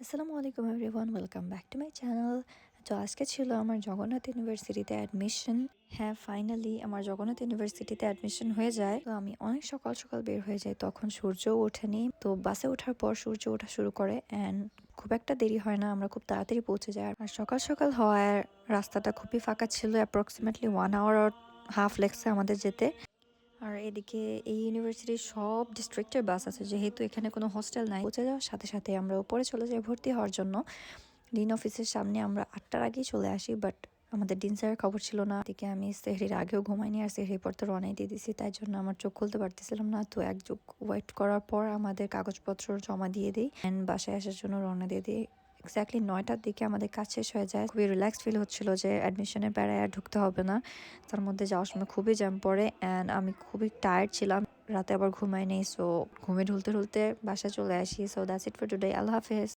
আসসালামু আলাইকুম everyone, welcome back to my channel. তো আজকে ছিল আমার জগন্নাথ ইউনিভার্সিটিতে অ্যাডমিশন। হ্যাঁ, ফাইনালি আমার জগন্নাথ ইউনিভার্সিটিতে অ্যাডমিশন হয়ে যায়। তো আমি অনেক সকাল সকাল বের হয়ে যাই, তখন সূর্যও ওঠেনি। তো বাসে ওঠার পর সূর্য ওঠা শুরু করে অ্যান্ড খুব একটা দেরি হয় না, আমরা খুব তাড়াতাড়ি পৌঁছে যাই। আর সকাল সকাল হওয়ায় রাস্তাটা খুবই ফাঁকা ছিল, অ্যাপ্রক্সিমেটলি 1 আওয়ার আর হাফ লেগছে আমাদের যেতে। আর এদিকে এই ইউনিভার্সিটির সব ডিস্ট্রিক্টের বাস আছে, যেহেতু এখানে কোনো হোস্টেল নাই। পৌঁছে যাওয়ার সাথে সাথে আমরা উপরে চলে যাই ভর্তি হওয়ার জন্য। ডিন অফিসের সামনে আমরা 8টার আগেই চলে আসি, বাট আমাদের ডিন স্যারের খবর ছিল না। এদিকে আমি সেহরির আগেও ঘুমাইনি, আর সেহরির পর তো রওনাই দিয়ে দিছি, তাই জন্য আমার চোখ খুলতে পারতেছিলাম না। তো এক যুগ ওয়েট করার পর আমাদের কাগজপত্র জমা দিয়ে দিই অ্যান্ড বাসায় আসার জন্য রওনা দিয়ে দিই। এক্স্যাক্টলি 9টার দিকে আমাদের কাজ শেষ হয়ে যায়। খুবই রিল্যাক্সড ফিল হচ্ছিল যে অ্যাডমিশনের প্যারায় আর ঢুকতে হবে না। তার মধ্যে যাওয়ার সময় খুবই জ্যাম পড়ে অ্যান্ড আমি খুবই টায়ার্ড ছিলাম, রাতে আবার ঘুমাই নেই। সো ঘুমে ঢুলতে ঢুলতে বাসায় চলে আসি। So that's it for today. Allah হাফেজ।